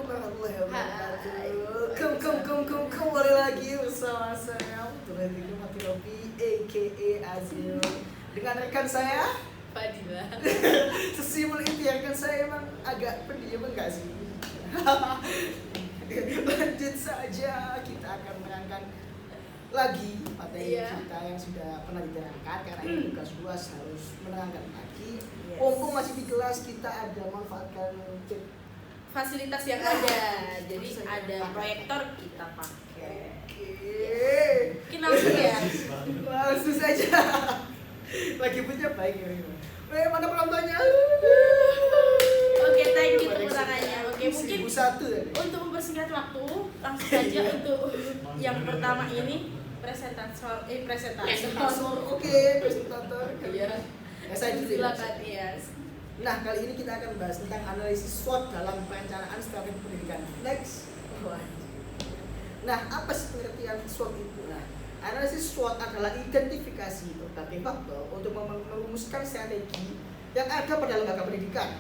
warahmatullahi wabarakatuh. Kembali lagi bersama saya Abdul Mati Robi a.k.a. Azil dengan rekan saya Fadila. Sesimpel itu ya, rekan saya emang agak pendiam enggak sih? Lanjut saja, kita akan menerangkan lagi materi kita yang sudah pernah diterangkan, karena ini tugas luas harus menerangkan lagi. Mumpung masih di kelas, kita ada manfaatkan Fasilitas yang ada. Jadi ada proyektor kita pakai. Mungkin langsung ya. Langsung saja. Lagi punya baik ya. Mana penontonnya? Oke, thank you tepuk tangannya. Oke, mungkin ya? untuk mempersingkat waktu, langsung saja untuk yang pertama ini presentator. Oke, presentator. Iya. Ya, saya dulu. Silakan, yes. Nah, kali ini kita akan bahas tentang analisis SWOT dalam perencanaan strategi pendidikan. Next. Nah, apa sih pengertian SWOT itu? Nah, analisis SWOT adalah identifikasi berbagai faktor untuk merumuskan strategi yang ada pada lembaga pendidikan,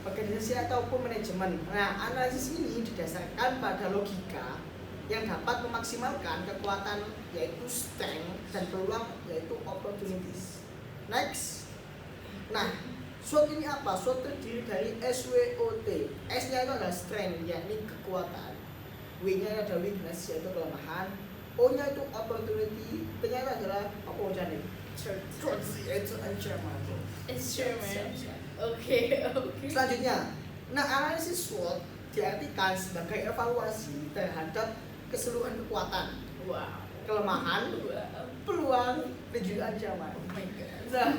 organisasi ataupun manajemen. Nah, analisis ini didasarkan pada logika yang dapat memaksimalkan kekuatan, yaitu strength, dan peluang, yaitu opportunities. Next. Nah, SWOT ini apa? SWOT terdiri dari SWOT. S-nya itu adalah strength, yakni kekuatan. W-nya ada weakness, yaitu kelemahan. O-nya itu opportunity. T-nya itu adalah apa nih? Yaitu ancaman. Oke. Selanjutnya, nah, analisis SWOT diartikan sebagai evaluasi terhadap keseluruhan kekuatan, kelemahan, peluang, dan juga ancaman. Nah,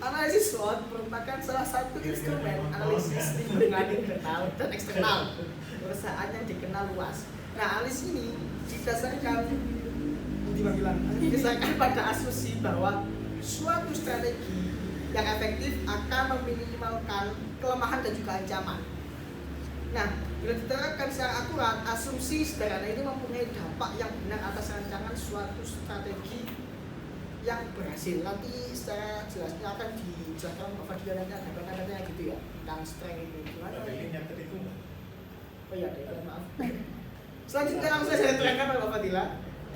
analisis SWOT merupakan salah satu instrumen analisis lingkungan internal dan eksternal perusahaan yang dikenal luas. Nah, analisis ini didasarkan pada asumsi bahwa suatu strategi yang efektif akan meminimalkan kelemahan dan juga ancaman. Nah, bila diterapkan secara akurat, asumsi sederhana ini mempunyai dampak yang benar atas rancangan suatu strategi yang berhasil. Nanti secara jelasnya akan dijelaskan Pak Fadila, nanti ada kata-katanya gitu ya tentang strength itu. Gimana? Oh iya, maaf. Selanjutnya langsung saya terangkan Pak Fadila.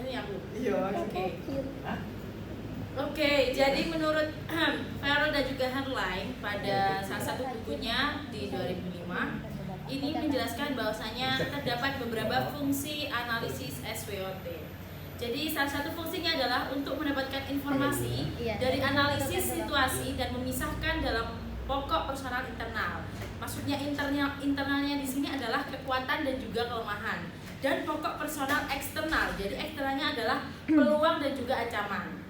Ini aku. Iya. Oke, jadi menurut Farrell dan juga Herline pada salah satu bukunya di 2005 ini menjelaskan bahwasanya terdapat beberapa fungsi analisis SWOT. Jadi salah satu fungsinya adalah untuk mendapatkan informasi dari analisis situasi dan memisahkan dalam pokok personal internal. Maksudnya internalnya di sini adalah kekuatan dan juga kelemahan. Dan pokok personal eksternal. Jadi eksternalnya adalah peluang dan juga ancaman.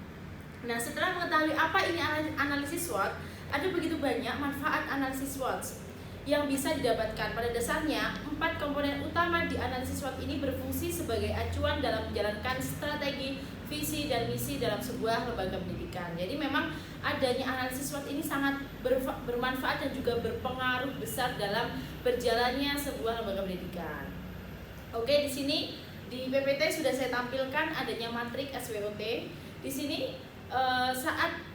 Nah, setelah mengetahui apa ini analisis SWOT, ada begitu banyak manfaat analisis SWOT yang bisa didapatkan. Pada dasarnya, 4 komponen utama di analisis SWOT ini berfungsi sebagai acuan dalam menjalankan strategi, visi, dan misi dalam sebuah lembaga pendidikan. Jadi memang adanya analisis SWOT ini sangat bermanfaat dan juga berpengaruh besar dalam berjalannya sebuah lembaga pendidikan. Oke, di sini di PPT sudah saya tampilkan adanya matriks SWOT. Di sini saat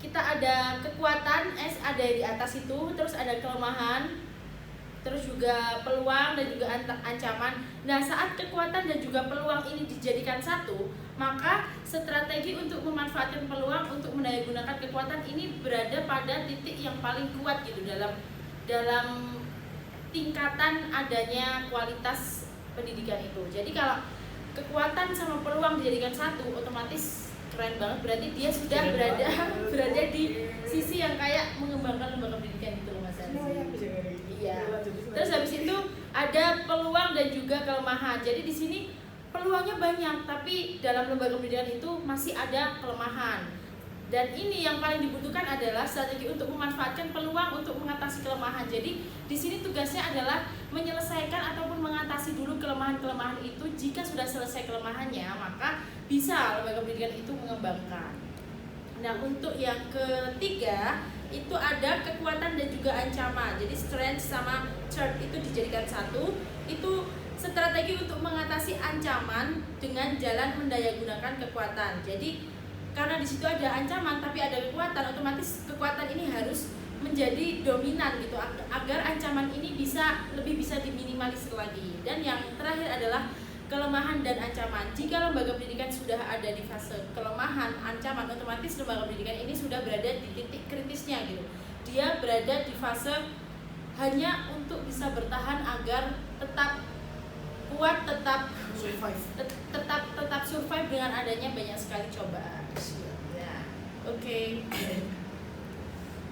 kita ada kekuatan, S ada di atas itu, terus ada kelemahan, terus juga peluang dan juga ancaman. Nah, saat kekuatan dan juga peluang ini dijadikan satu, maka strategi untuk memanfaatkan peluang untuk mendayagunakan kekuatan ini berada pada titik yang paling kuat gitu dalam tingkatan adanya kualitas pendidikan itu. Jadi kalau kekuatan sama peluang dijadikan satu, otomatis keren banget, berarti dia sudah berada di sisi yang kayak mengembangkan lembaga pendidikan gitu loh Mas Ansi. Iya. Terus habis itu ada peluang dan juga kelemahan. Jadi di sini peluangnya banyak, tapi dalam lembaga pendidikan itu masih ada kelemahan. Dan ini yang paling dibutuhkan adalah strategi untuk memanfaatkan peluang untuk mengatasi kelemahan. Jadi di sini tugasnya adalah menyelesaikan ataupun mengatasi dulu kelemahan-kelemahan itu. Jika sudah selesai kelemahannya, maka bisa lembaga pendidikan itu mengembangkan. Nah, untuk yang ketiga itu ada kekuatan dan juga ancaman. Jadi strength sama threat itu dijadikan satu. Itu strategi untuk mengatasi ancaman dengan jalan mendayagunakan kekuatan. Jadi karena di situ ada ancaman tapi ada kekuatan, otomatis kekuatan ini harus menjadi dominan gitu agar ancaman ini lebih bisa diminimalisir lagi. Dan yang terakhir adalah kelemahan dan ancaman. Jika lembaga pendidikan sudah ada di fase kelemahan, ancaman, otomatis lembaga pendidikan ini sudah berada di titik kritisnya gitu. Dia berada di fase hanya untuk bisa bertahan agar tetap kuat, tetap survive dengan adanya banyak sekali cobaan. Ya, oke.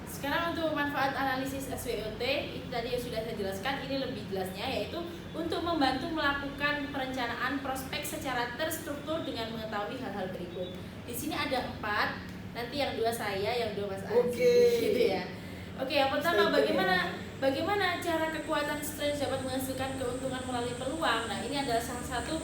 Sekarang untuk manfaat analisis SWOT, itu tadi yang sudah saya jelaskan, ini lebih jelasnya yaitu untuk membantu melakukan perencanaan prospek secara terstruktur dengan mengetahui hal-hal berikut. Di sini ada 4, nanti yang 2 saya, yang 2 Mas Aji, gitu ya. Oke, yang pertama bagaimana cara kekuatan strength dapat menghasilkan keuntungan melalui peluang. Nah, ini adalah salah satu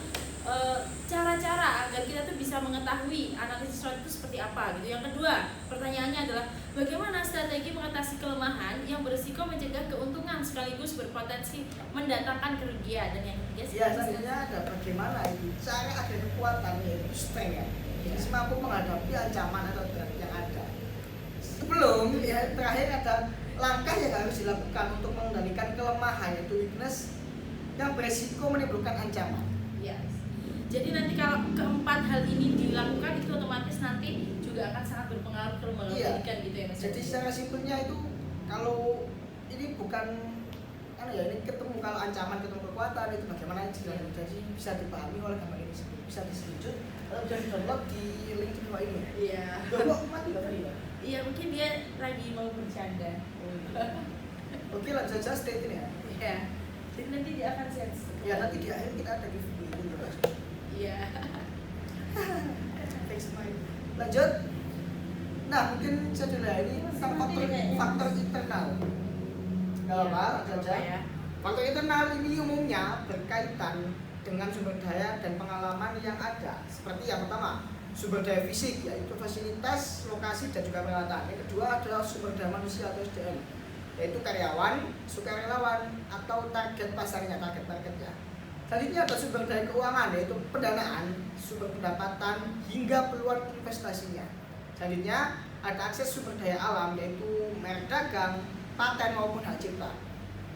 cara-cara agar kita tuh bisa mengetahui analisis SWOT itu seperti apa gitu. Yang kedua, pertanyaannya adalah bagaimana strategi mengatasi kelemahan yang berisiko mencegah keuntungan sekaligus berpotensi mendatangkan kerugian. Dan yang ketiga, selanjutnya ada bagaimana itu cara agar kekuatan yaitu strength ya. Jadi mampu menghadapi ancaman atau threat yang ada. Sebelum ya terakhir ada langkah yang harus dilakukan untuk mengendalikan kelemahan yaitu weakness yang berisiko menimbulkan ancaman. Yes. Jadi nanti kalau keempat hal ini dilakukan itu otomatis nanti juga akan sangat berpengaruh ke lembaga pendidikan gitu ya Mas. Jadi secara simpelnya itu kalau ini bukan ini ketemu kalau ancaman ketemu kekuatan itu bagaimana jadi bisa dipahami oleh gambar ini bisa disebut atau bisa di-download di link di bawah ini. Iya. Kok mati enggak tadi ya? Iya, mungkin dia lagi mau bercanda. Oke, langsung saja state ini ya. Iya. Jadi nanti dia akan sense. Ya, nanti di akhir kita ada giveaway itu ya. Iya. Lanjut. Nah, mungkin saya dulu ini faktor internal. Kalau apa saja. Ya. Faktor internal ini umumnya berkaitan dengan sumber daya dan pengalaman yang ada. Seperti yang pertama, sumber daya fisik yaitu fasilitas, lokasi dan juga peralatan. Yang kedua adalah sumber daya manusia atau SDM, yaitu karyawan, sukarelawan atau target pasarnya, target marketnya. Selanjutnya ada sumber daya keuangan yaitu pendanaan, sumber pendapatan hingga peluang investasinya. Selanjutnya ada akses sumber daya alam yaitu merek dagang, paten maupun hak cipta.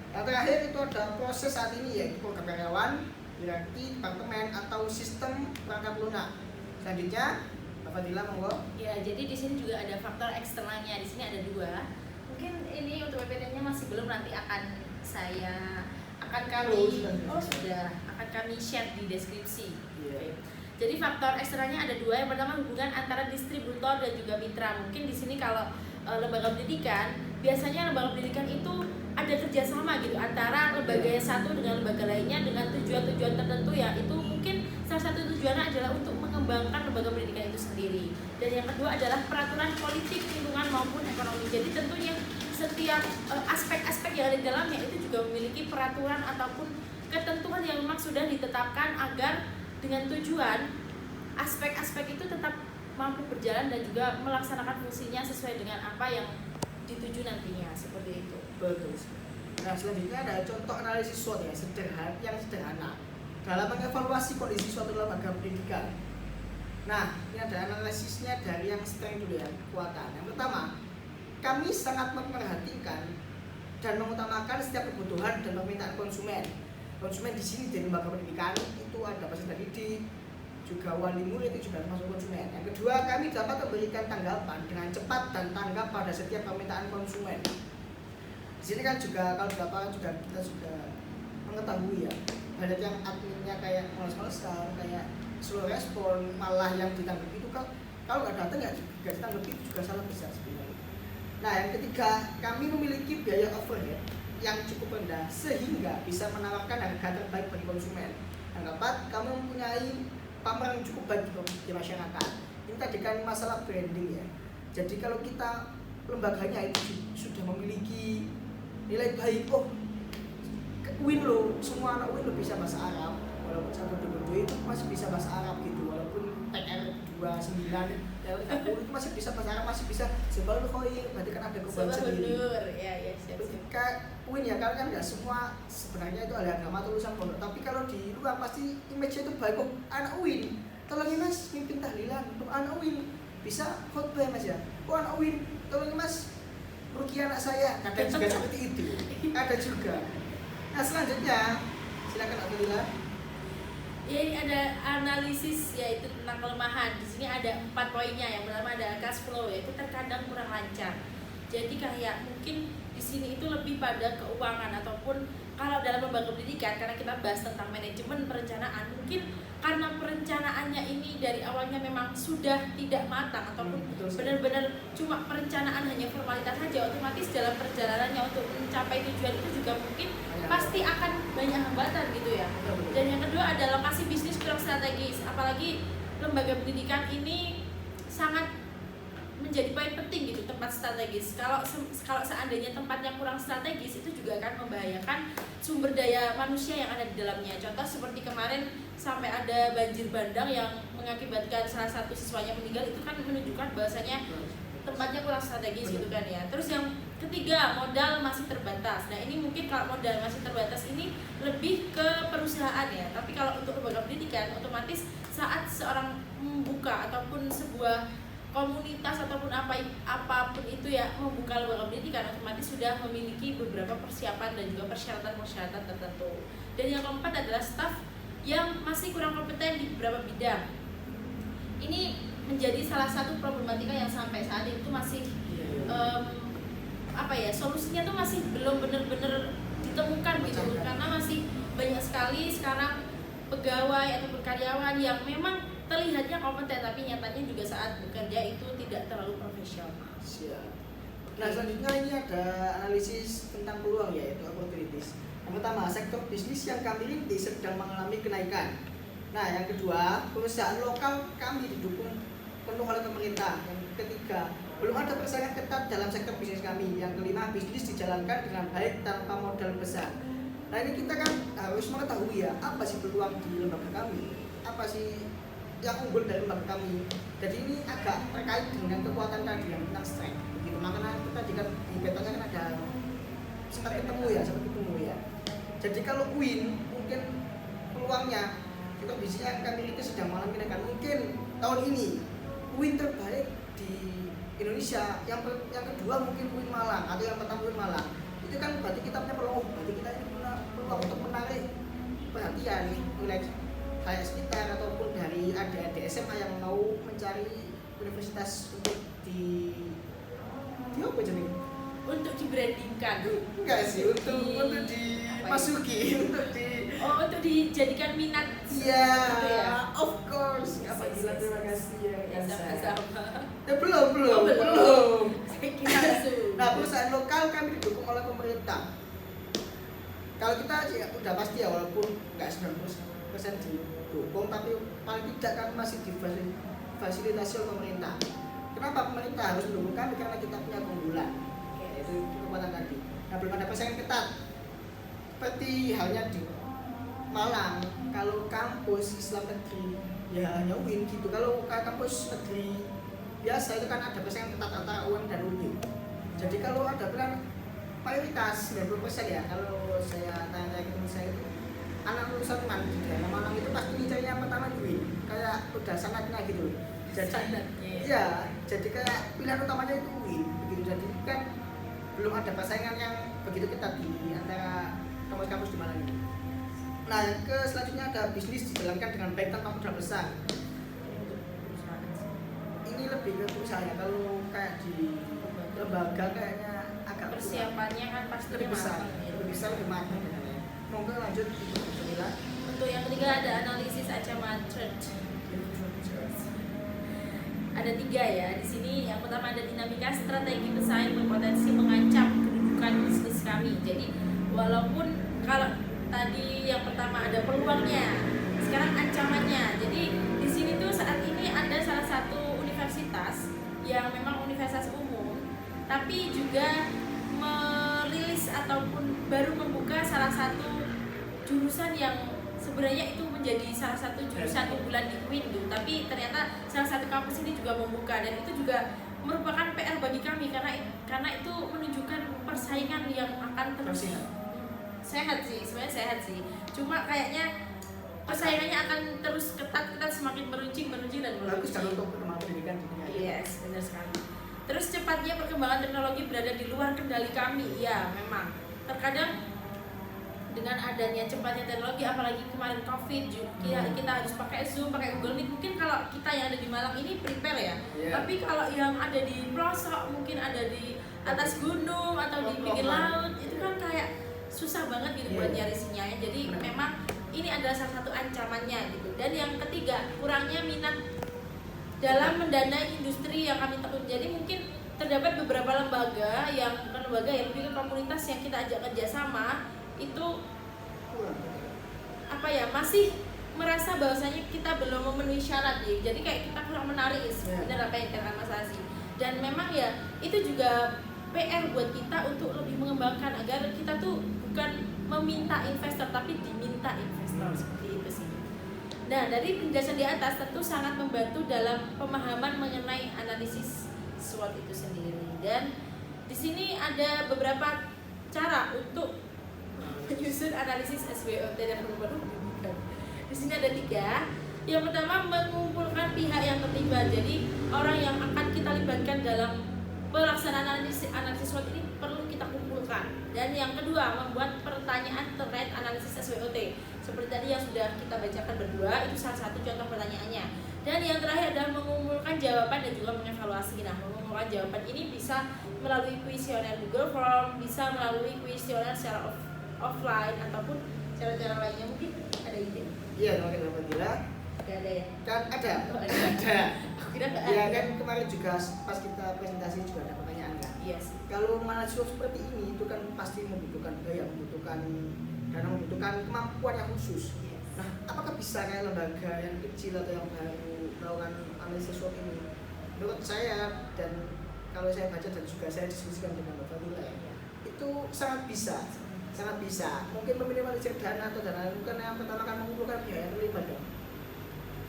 Yang terakhir itu ada proses saat ini yaitu program karyawan, hierarki, departemen atau sistem perangkat lunak. Selanjutnya, Mbak Fadila monggo. Ya, jadi di sini juga ada faktor eksternalnya. Di sini ada 2. Mungkin ini untuk PPT-nya masih belum, nanti akan kami share di deskripsi. Yeah. Jadi faktor eksternalnya ada 2. Yang pertama hubungan antara distributor dan juga mitra. Mungkin di sini kalau lembaga pendidikan, biasanya lembaga pendidikan itu ada kerjasama gitu antara lembaga yang satu dengan lembaga lainnya dengan tujuan-tujuan tertentu ya. Itu mungkin salah satu tujuannya adalah untuk mengembangkan lembaga pendidikan itu sendiri. Dan yang kedua adalah peraturan politik, lingkungan maupun ekonomi. Jadi tentunya setiap aspek-aspek yang ada di dalamnya itu juga memiliki peraturan ataupun ketentuan yang memang sudah ditetapkan agar dengan tujuan aspek-aspek itu tetap mampu berjalan dan juga melaksanakan fungsinya sesuai dengan apa yang dituju nantinya, seperti itu. Betul. Nah, selanjutnya ada contoh analisis SWOT ya, sederhana dalam mengevaluasi kondisi suatu lembaga pendidikan. Nah, ini ada analisisnya dari yang strength dulu ya, kekuatan. Yang pertama, kami sangat memperhatikan dan mengutamakan setiap kebutuhan dan permintaan konsumen. Konsumen di sini di lembaga pendidikan itu ada peserta didik, juga wali murid itu juga termasuk konsumen. Yang kedua, kami dapat memberikan tanggapan dengan cepat dan tanggap pada setiap permintaan konsumen. Di sini kan juga kalau di lapangan juga kita sudah mengetahui ya, banyak yang adminnya kayak males-malesan, kayak slow respon, malah yang ditanggapi itu kalau nggak datang nggak ditanggapi itu juga salah besar sebenarnya. Nah, yang ketiga, kami memiliki biaya overhead yang cukup rendah sehingga bisa menawarkan harga terbaik bagi konsumen. Yang keempat, kami mempunyai pameran yang cukup baik di masyarakat. Ini tadi kan masalah branding ya. Jadi kalau kita lembaganya itu sudah memiliki nilai baik, UIN loh, semua anak UIN loh bisa bahasa Arab, walaupun satu dua itu masih bisa bahasa Arab gitu, walaupun TR 29 TR 30 itu masih bisa bahasa Arab, masih bisa sebal khoir, berarti kan ada kebal sendiri. Ya, siap. Kayak UIN ya, kan nggak semua sebenarnya itu ahli agama atau lulusan pondok, tapi kalau di luar pasti image itu baik. Anak UIN, tolongin mas mimpin tahlilan, anak UIN bisa khotbah mas ya, anak UIN, tolongin mas rugi anak saya, kadang juga seperti itu. Ada juga. Nah selanjutnya silakan Abdullah. Ya, ini ada analisis yaitu tentang kelemahan. Di sini ada 4 poinnya. Yang pertama ada cash flow, yaitu terkadang kurang lancar. Jadi kayak mungkin di sini itu lebih pada keuangan, ataupun kalau dalam lembaga pendidikan, karena kita bahas tentang manajemen perencanaan, mungkin karena perencanaannya ini dari awalnya memang sudah tidak matang, ataupun benar-benar cuma perencanaan hanya formalitas saja, otomatis dalam perjalanannya untuk mencapai tujuan itu juga mungkin pasti akan banyak hambatan gitu ya. Dan yang kedua ada lokasi bisnis kurang strategis, apalagi lembaga pendidikan ini sangat menjadi poin penting gitu, tempat strategis. Kalau seandainya tempatnya kurang strategis, itu juga akan membahayakan sumber daya manusia yang ada di dalamnya. Contoh seperti kemarin sampai ada banjir bandang yang mengakibatkan salah satu siswanya meninggal, itu kan menunjukkan bahwasanya tempatnya kurang strategis gitu kan ya. Terus yang ketiga, modal masih terbatas. Nah ini mungkin kalau modal masih terbatas ini lebih ke perusahaan ya. Tapi kalau untuk lembaga pendidikan, otomatis saat seorang membuka ataupun sebuah komunitas ataupun apapun itu ya, membuka lembaga pendidikan, otomatis sudah memiliki beberapa persiapan dan juga persyaratan tertentu. Dan yang keempat adalah staf yang masih kurang kompeten di beberapa bidang. Ini menjadi salah satu problematika yang sampai saat itu masih solusinya tuh masih belum benar-benar ditemukan gitu, karena masih banyak sekali sekarang pegawai ataupun karyawan yang memang terlihatnya kompeten, tapi nyatanya juga saat bekerja itu tidak terlalu profesional. Siap. Nah selanjutnya ini ada analisis tentang peluang, yaitu opportunities. Yang pertama, sektor bisnis yang kami rintis sedang mengalami kenaikan. Nah yang kedua, perusahaan lokal kami didukung penuh oleh pemerintah. Yang ketiga, belum ada persaingan ketat dalam sektor bisnis kami. Yang kelima, bisnis dijalankan dengan baik tanpa modal besar. Nah ini kita kan harus mengetahui ya, apa sih peluang di lembaga kami, apa sih yang unggul dari lembaga kami. Jadi ini agak terkait dengan kekuatan tadi yang tentang strength begitu. Makanya kita tadi kan di petanya kan ada sempat ketemu ya. Jadi kalau win mungkin peluangnya kita bisnisnya kami itu sedang mengalami kenaikan. Mungkin tahun ini win terbaik di Indonesia, yang kedua mungkin win Malang, atau yang pertama win Malang. Itu kan berarti kita punya peluang, berarti kita ini punya peluang untuk menarik perhatian wilayah kayak sekitar ataupun dari adik-adik SMA yang mau mencari universitas untuk di apa jadi? Untuk dibrandingkan. Enggak sih, untuk dimasuki, untuk dijadikan minat. Iya, ya? of course. Apa gila, terima kasih ya. Sama-sama. Belum. Kita Nah, perusahaan lokal kami didukung oleh pemerintah. Kalau kita sih udah pasti ya, walaupun nggak 90% didukung, tapi paling tidak kami masih difasilitasi oleh pemerintah. Kenapa pemerintah harus mendukung kami? Karena kita punya keunggulan, yaitu kekuatan tadi. Nah, belum ada persaingan ketat. Seperti halnya di Malang, kalau kampus Islam negeri ya hanya UIN gitu. Kalau kampus negeri biasa itu kan ada persaingan ketat antara UIN dan UIN. Jadi kalau ada peran mayoritas 90% ya, kalau saya tanya ke teman saya itu anak lulusan MAN di daerah Malang itu pasti carinya pertama UIN, kayak udah sangatnya gitu. Jadi ya, jadi kayak pilihan utamanya itu UIN begitu. Jadi kan belum ada persaingan yang begitu ketat di antara kampus-kampus di Malang ini. Nah, yang selanjutnya ada bisnis dijalankan dengan baik tanpa modal besar. Ini lebih ke perusahaan ya. Kalau kayak di lembaga kayaknya agak persiapannya kan pasti lebih besar, lebih matang. Monggo lanjut Jamila. Untuk yang ketiga ada analisis ancaman threat. Ada 3 ya di sini. Yang pertama ada dinamika strategi pesaing berpotensi mengancam kedudukan bisnis kami. Jadi walaupun kalau tadi yang pertama ada peluangnya, sekarang ancamannya. Jadi di sini tuh saat ini ada salah satu universitas yang memang universitas umum, tapi juga merilis ataupun baru membuka salah satu jurusan yang sebenarnya itu menjadi salah satu jurusan unggulan di UIN gitu. Tapi ternyata salah satu kampus ini juga membuka, dan itu juga merupakan PR bagi kami karena itu menunjukkan persaingan yang akan terus sehat sih. Cuma kayaknya persaingannya akan terus ketat semakin meruncing dan bagus kalau untuk pendidikan. Yes, benar sekali. Terus cepatnya perkembangan teknologi berada di luar kendali kami. Ya, memang. Terkadang dengan adanya cepatnya teknologi, apalagi kemarin COVID, kita harus pakai Zoom, pakai Google Meet. Mungkin kalau kita yang ada di Malang ini prepare ya. Tapi kalau yang ada di pelosok, mungkin ada di atas gunung atau di pinggir laut, itu kan kayak susah banget gitu buat nyari sinyalnya. Jadi memang ini adalah salah satu ancamannya gitu. Dan yang ketiga, kurangnya minat dalam mendanai industri yang kami tekun. Jadi mungkin terdapat beberapa lembaga yang bukan lembaga ya, lebih ke komunitas yang kita ajak kerjasama itu apa ya, masih merasa bahwasanya kita belum memenuhi syarat ya. Jadi kayak kita kurang menarik benar apa yang dikatakan Mas Aziz. Dan memang ya itu juga PR buat kita untuk lebih mengembangkan agar kita tuh bukan meminta investor tapi diminta investor, seperti itu sih. Nah, dari penjelasan di atas tentu sangat membantu dalam pemahaman mengenai analisis SWOT itu sendiri. Dan di sini ada beberapa cara untuk menyusun analisis SWOT dan pengembangan pendidikan. Di sini ada 3. Yang pertama, mengumpulkan pihak yang terlibat. Jadi orang yang akan kita libatkan dalam pelaksanaan analisis SWOT ini perlu kita kumpulkan. Dan yang kedua, membuat pertanyaan terkait analisis SWOT. Seperti tadi yang sudah kita bacakan berdua, itu salah satu contoh pertanyaannya. Dan yang terakhir adalah mengumpulkan jawaban dan juga mengevaluasi. Nah, mengumpulkan jawaban ini bisa melalui kuesioner Google Form, bisa melalui kuesioner secara offline ataupun cara-cara lainnya. Mungkin ada ide? Iya, terima kasih Mbak Dila. Ada ya? Kan ada. Ada. Aku kira nggak ada. Ya kan kemarin juga pas kita presentasi juga ada pertanyaan kan. Yes. Kalau analisis seperti ini itu kan pasti membutuhkan biaya, membutuhkan dana, membutuhkan kemampuan yang khusus. Yes. Nah, apakah bisa kayak lembaga yang kecil atau yang baru melakukan analisis SWOT ini? Menurut saya, dan kalau saya baca dan juga saya diskusikan dengan Mbak Fadila ya, itu sangat bisa. Sangat bisa. Mungkin meminimalisir dana atau dana itu kan yang pertama kan mengumpulkan biaya yang terlibat dong.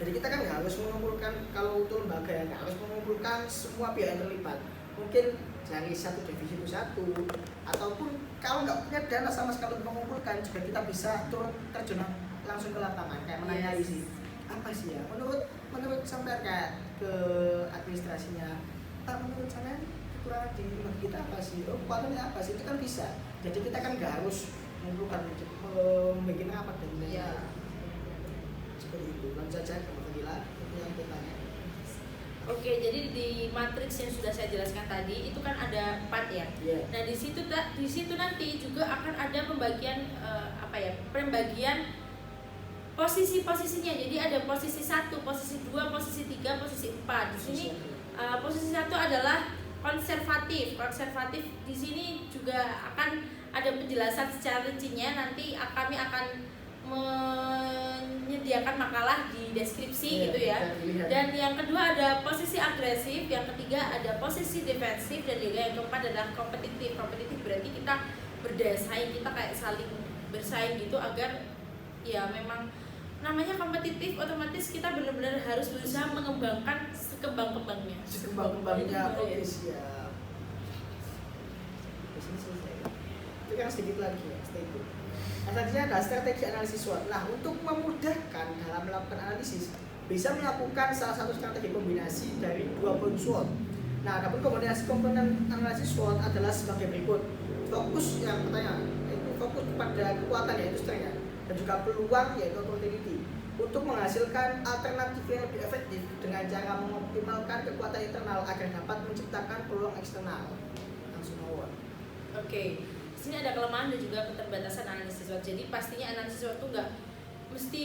Jadi kita kan nggak harus mengumpulkan, kalau untuk lembaga ya nggak harus mengumpulkan semua pihak yang terlibat. Mungkin dari satu divisi itu satu, ataupun kalau nggak punya dana sama sekali untuk mengumpulkan, juga kita bisa turun terjun langsung ke lapangan kayak menanyai sih apa sih ya menurut sampai kayak ke administrasinya, menurut saya kekurangan di lembaga kita apa sih, kekuatannya apa sih, itu kan bisa. Jadi kita kan nggak harus mengumpulkan membuat rapat dan lain-lain. Seperti itu, lanjut saja ke Mbak Fadila yang bertanya. Oke, jadi di matriks yang sudah saya jelaskan tadi itu kan ada 4 ya. Nah di situ nanti juga akan ada pembagian pembagian posisi-posisinya. Jadi ada posisi 1, posisi 2, posisi 3, posisi 4. Di sini posisi 1 adalah konservatif. Konservatif di sini juga akan ada penjelasan secara rincinya. Nanti kami akan menyediakan makalah di deskripsi gitu ya. Dan yang kedua ada posisi agresif, yang ketiga ada posisi defensif, dan juga yang keempat adalah kompetitif. Kompetitif berarti kita berdaya saing, kita kayak saling bersaing gitu agar ya memang namanya kompetitif, otomatis kita benar-benar harus berusaha mengembangkan sekembang-kembangnya. Sekembang-kembangnya, oke siap. Di sini selesai. Itu kan sedikit lagi ya, stay tune. Selanjutnya adalah strategi analisis SWOT. Nah, untuk memudahkan dalam melakukan analisis, bisa melakukan salah satu strategi kombinasi dari 2 poin SWOT. Nah, adapun kombinasi komponen analisis SWOT adalah sebagai berikut. Fokus yang pertama, yaitu fokus pada kekuatan yaitu strength, dan juga peluang yaitu opportunity, untuk menghasilkan alternatif yang lebih efektif dengan cara mengoptimalkan kekuatan internal agar dapat menciptakan peluang eksternal. Langsung awal. Oke. Di sini ada kelemahan dan juga keterbatasan analisis SWOT. Jadi pastinya analisis SWOT itu nggak mesti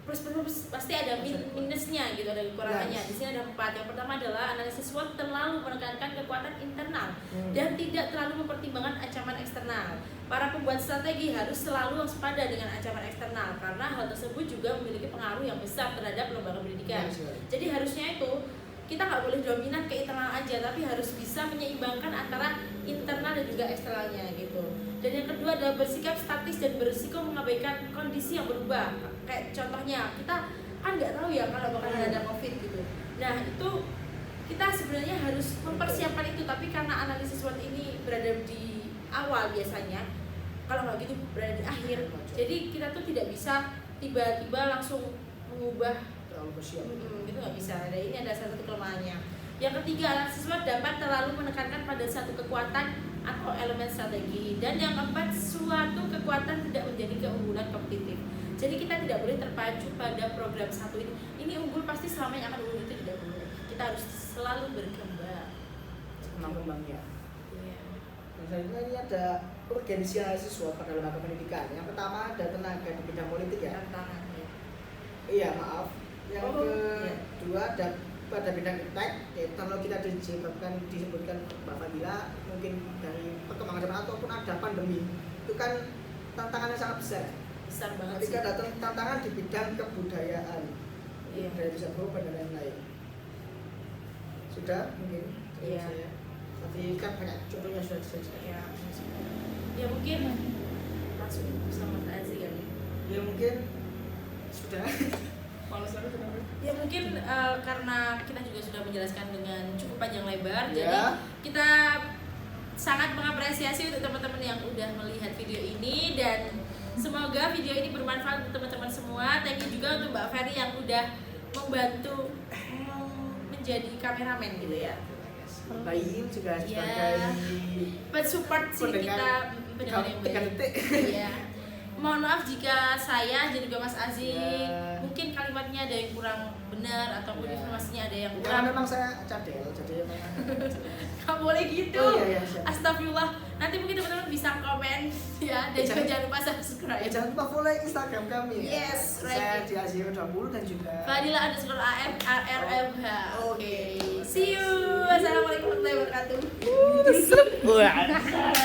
plus, pasti ada minusnya gitu, ada kekurangannya. Di sini ada 4. Yang pertama adalah analisis SWOT terlalu menekankan kekuatan internal dan tidak terlalu mempertimbangkan ancaman eksternal. Para pembuat strategi harus selalu waspada dengan ancaman eksternal karena hal tersebut juga memiliki pengaruh yang besar terhadap lembaga pendidikan. Jadi harusnya itu kita nggak boleh dominan ke internal aja, tapi harus bisa menyeimbangkan antara internal dan juga eksternalnya gitu. Dan yang kedua adalah bersikap statis dan berisiko mengabaikan kondisi yang berubah. Kayak contohnya kita kan nggak tahu ya kalau bakal ada COVID gitu. Nah itu kita sebenarnya harus mempersiapkan itu, tapi karena analisis SWOT ini berada di awal biasanya, kalau nggak gitu berada di akhir. Jadi kita tuh tidak bisa tiba-tiba langsung mengubah terlalu bersiap. Itu nggak bisa. Ada ini ada salah satu kelemahannya. Yang ketiga, analisis SWOT dapat terlalu menekankan pada satu kekuatan atau elemen strategi. Dan yang keempat, suatu kekuatan tidak menjadi keunggulan kompetitif. Jadi kita tidak boleh terpacu pada program satu ini. Ini unggul pasti selamanya akan unggul, itu tidak boleh. Kita harus selalu berkembang. Kembang-kembangnya. Iya. Nah, selanjutnya ini ada organisasi SWOT pada lembaga pendidikan. Yang pertama ada tenaga di bidang politik ya. Tantangan ya. Iya maaf. Yang iya. kedua ada pada bidang iptek, teknologi tadi disebutkan Mbak Fadila, mungkin dari perkembangan zaman ataupun ada pandemi, itu kan tantangannya sangat besar. Besar banget sih. Ketika ada tantangan di bidang kebudayaan, Iya. budaya bisa berubah dan lain-lain. Sudah mungkin. Iya. Saya. Tapi kan banyak contohnya sudah disebutkan. Ya, ya mungkin langsung sama Mas Aziz kan. Ya mungkin sudah. Kalau saya ya mungkin karena kita juga sudah menjelaskan dengan cukup panjang lebar, Ya. jadi kita sangat mengapresiasi untuk teman-teman yang udah melihat video ini dan semoga video ini bermanfaat untuk teman-teman semua. Thank you juga untuk Mbak Ferry yang udah membantu menjadi kameramen gitu ya. Mbak Iin juga Ya. sebagai Support sih kita pendengar yang tiga baik. detik. Iya. Mohon maaf jika saya dan juga Mas Aziz Ya. mungkin kalimatnya ada yang kurang benar ataupun Ya. informasinya ada yang Karena kurang. memang saya cadel, jadi memang. Nggak boleh gitu. Oh, iya, siap. Astagfirullah. Nanti mungkin teman-teman bisa komen ya dan juga jangan lupa subscribe. Jangan lupa follow Instagram kami. Yes, ya. right. Saya di Azio20 dan juga Fadila_AF_RRMH. Oke. See you. Assalamualaikum warahmatullahi wabarakatuh. Wah.